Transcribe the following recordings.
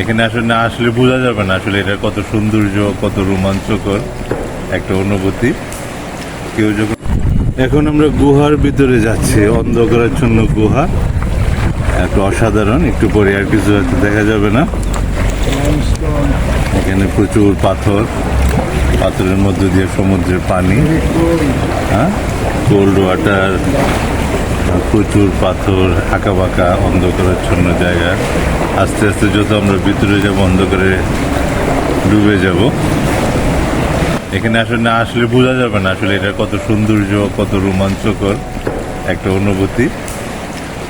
এখানে আসলে না আসলে বোঝা যাবে না আসলে এটা কত সৌন্দর্য, কত রোমাঞ্চকর একটা অনুভূতি। কেউ যখন এখন আমরা গুহার ভিতরে যাচ্ছি, অন্ধকারাচ্ছন্ন গুহা, একটু অসাধারণ। একটু পরে আর কিছু হয়তো দেখা যাবে না। এখানে প্রচুর পাথর, পাথরের মধ্যে দিয়ে সমুদ্রের পানি, হ্যাঁ, কোল্ড ওয়াটার, প্রচুর পাথর, আঁকা বাঁকা অন্ধকারাচ্ছন্ন জায়গা। আস্তে আস্তে যত আমরা ভিতরে যাব অন্ধকারে ডুবে যাব। এখানে আসলে না আসলে বোঝা যাবে না আসলে এটা কত সৌন্দর্য, কত রোমাঞ্চকর একটা অনুভূতি।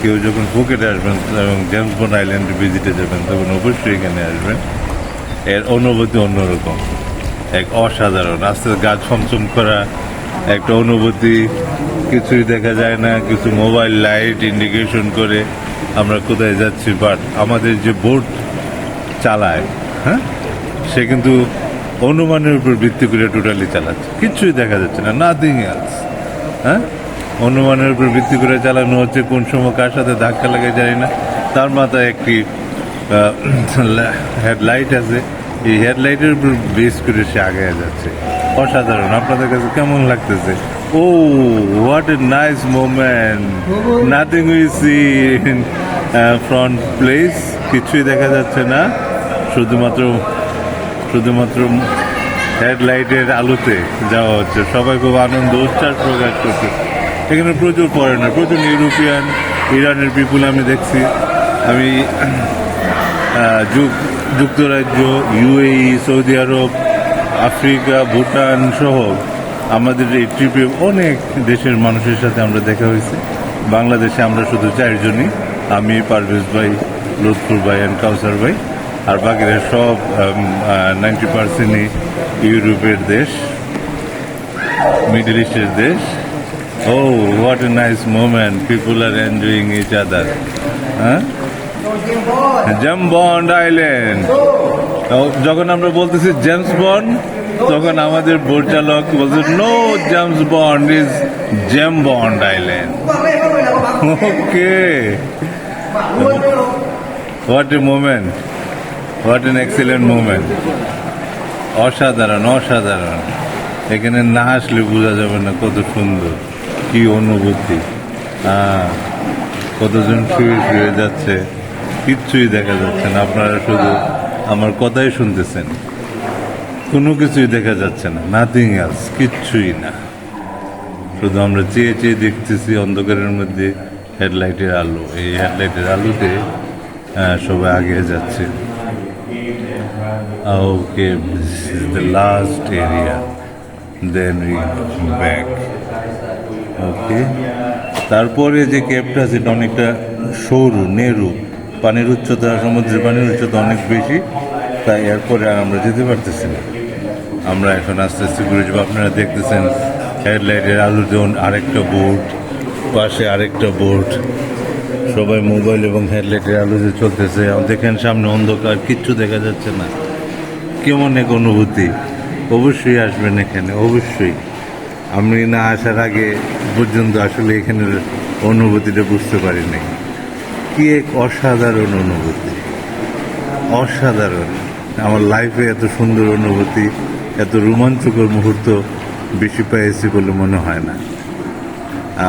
কেউ যখন ফুকেটে আসবেন এবং জেমস বন্ড আইল্যান্ডে ভিজিটে যাবেন তখন অবশ্যই এখানে আসবেন। এর অনুভূতি অন্যরকম, এক অসাধারণ। আস্তে গা ছমছম করা একটা অনুভূতি। কিছুই দেখা যায় না, কিছু মোবাইল লাইট ইন্ডিকেশন করে আমরা কোথায় যাচ্ছি, বাট আমাদের যে বোট চালায়, হ্যাঁ, সে কিন্তু অনুমানের উপর ভিত্তি করে টোটালি চালাচ্ছে, কিচ্ছুই দেখা যাচ্ছে না, নাথিং এলস। হ্যাঁ, অনুমানের উপর ভিত্তি করে চালানো হচ্ছে। কোন সময় কার সাথে ধাক্কা লাগে জানি না। তার মাথায় একটি হেডলাইট আছে, এই হেডলাইটের উপর বেস করে সে আগে যাচ্ছে। অসাধারণ। আপনাদের কাছে কেমন লাগতেছে? Oh, what a nice moment. Nothing we see in front place, কিছুই দেখা যাচ্ছে না, শুধুমাত্র হেডলাইটের আলোতে যাওয়া হচ্ছে। সবাই খুব আনন্দ উচ্ছ্বাস প্রকাশ করছে। এখানে প্রচুর ফরেনার, প্রচুর ইউরোপিয়ান, ইরানের পিপুল আমি দেখছি। আমি যুক্তরাজ্য, ইউএই, সৌদি আরব, আফ্রিকা, ভুটান সহ আমাদের এই ট্রিপে অনেক দেশের মানুষের সাথে আমরা দেখা হয়েছে। বাংলাদেশে আমরা শুধু 4 জনই, আমি, পারভেজ ভাই, লুৎফুর ভাই অ্যান্ড কাউসার ভাই। আর বাকিরা সব 90%ই ইউরোপের দেশ, মিডল ইস্টের দেশ। Oh, what a nice moment, people are enjoying each other. হ্যাঁ, জেমস বন্ড আইল্যান্ড। যখন আমরা বলতেছি জেমস বন্ড, তখন আমাদের বোট চালক বলছে no, James Bond is James Bond island. Okay, what a moment, what an excellent moment. অসাধারণ, অসাধারণ। এখানে না আসলে বোঝা যাবে না কত সুন্দর, কি অনুভূতি। কতজন শুয়ে শুয়ে যাচ্ছে, কিচ্ছুই দেখা যাচ্ছে না। আপনারা শুধু আমার কথাই শুনতেছেন, কোনো কিছুই দেখা যাচ্ছে না, নাথিং এলস, কিচ্ছুই না। শুধু আমরা চেয়ে চেয়ে দেখতেছি অন্ধকারের মধ্যে হেডলাইটের আলো। এই হেডলাইটের আলোতে সবাই আগে যাচ্ছে। Okay, this is the last area, then we back. Okay, তারপরে যে ক্যাবটা আছে এটা অনেকটা সরু, নেরু, পানির উচ্চতা, সমুদ্রের পানির উচ্চতা অনেক বেশি, তাই এরপরে আর আমরা যেতে পারতেছি না। আমরা এখন আস্তে আস্তে ঘুরে যাবো। আপনারা দেখতেছেন হেডলাইটের আলু যেমন আরেকটা বোট, পাশে আরেকটা বোট, সবাই মোবাইল এবং হেডলাইটের আলো যে চলতেছে। দেখেন সামনে অন্ধকার, কিচ্ছু দেখা যাচ্ছে না। কেমন এক অনুভূতি। অবশ্যই আসবেন এখানে, অবশ্যই। আমি না আসার আগে পর্যন্ত আসলে এখানের অনুভূতিটা বুঝতে পারি নাই। কি এক অসাধারণ অনুভূতি, অসাধারণ। আমার লাইফে এত সুন্দর অনুভূতি, এত রোমাঞ্চকর মুহূর্ত বেশি পেয়েছি বলে মনে হয় না।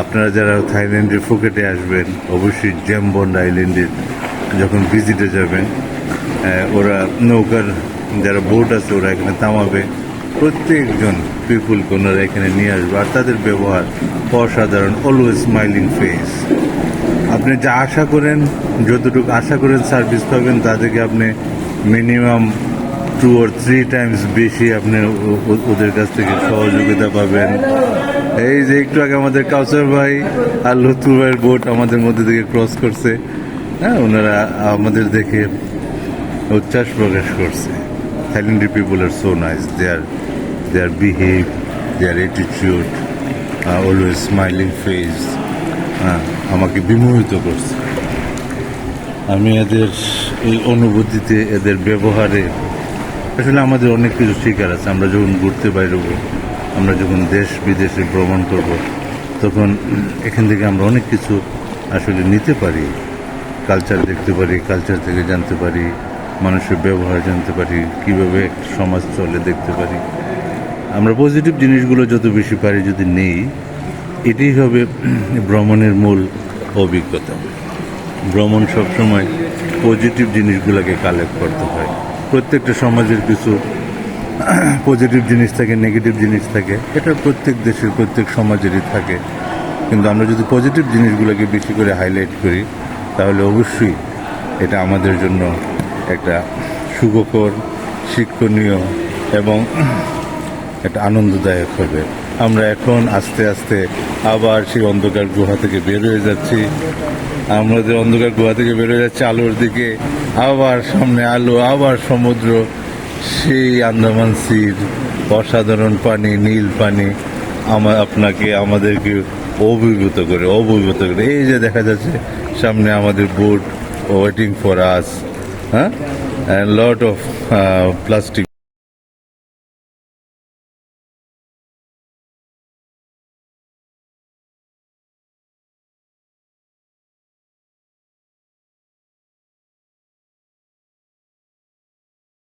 আপনারা যারা থাইল্যান্ডের ফুকেটে আসবেন, অবশ্যই জেম বন্ড আইল্যান্ডের যখন ভিজিটে যাবেন, ওরা নৌকার যারা বোট আছে ওরা এখানে থামাবে। প্রত্যেকজন পিপুলকে ওনারা এখানে নিয়ে আসবে। আর তাদের ব্যবহার অসাধারণ, অলওয়েজ স্মাইলিং ফেস। আপনি যা আশা করেন, যতটুকু আশা করেন সার্ভিস পাবেন, তা থেকে আপনি মিনিমাম 2 or 3 times বেশি আপনি ওদের কাছ থেকে সহযোগিতা পাবেন। এই যে একটু আগে আমাদের কাউসার ভাই আর লুৎফুর ভাইয়ের বোট আমাদের মধ্যে থেকে ক্রস করছে, হ্যাঁ, ওনারা আমাদের দেখে উচ্ছ্বাস প্রকাশ করছে। থাইল্যান্ডের পিপুল আর সো নাইস, দেয়ার বিহেভ, দেয়ার অ্যাটিটিউড, অলওয়েজ স্মাইলিং ফেস, আমাকে বিমোহিত করছে। আমি এদের এই অনুভূতিতে, এদের ব্যবহারে আসলে আমাদের অনেক কিছু শেখার আছে। আমরা যখন ঘুরতে বাইরব, আমরা যখন দেশ বিদেশে ভ্রমণ করব, তখন এখান থেকে আমরা অনেক কিছু আসলে নিতে পারি, কালচার দেখতে পারি, কালচার থেকে জানতে পারি, মানুষের ব্যবহার জানতে পারি, কীভাবে একটা সমাজ চলে দেখতে পারি। আমরা পজিটিভ জিনিসগুলো যত বেশি পারি যদি নেই, এটাই হবে ভ্রমণের মূল অভিজ্ঞতা। ভ্রমণ সবসময় পজিটিভ জিনিসগুলোকে কালেক্ট করতে হয়। প্রত্যেকটা সমাজের কিছু পজিটিভ জিনিস থাকে, নেগেটিভ জিনিস থাকে, এটা প্রত্যেক দেশের প্রত্যেক সমাজেরই থাকে। কিন্তু আমরা যদি পজিটিভ জিনিসগুলোকে বেশি করে হাইলাইট করি, তাহলে অবশ্যই এটা আমাদের জন্য একটা সুখকর, শিক্ষণীয় এবং একটা আনন্দদায়ক হবে। আমরা এখন আস্তে আস্তে আবার সেই অন্ধকার গুহা থেকে বের হয়ে যাচ্ছি। আমরা যে অন্ধকার গুহা থেকে বের হয়ে যাচ্ছি আলোর দিকে, আবার সামনে আলো, আবার সমুদ্র, সেই আন্দামান সির অসাধারণ পানি, নীল পানি আপনাকে আমাদেরকে অভিভূত করে। এই যে দেখা যাচ্ছে সামনে আমাদের বোট ওয়েটিং ফর আস, হ্যাঁ, লট অফ প্লাস্টিক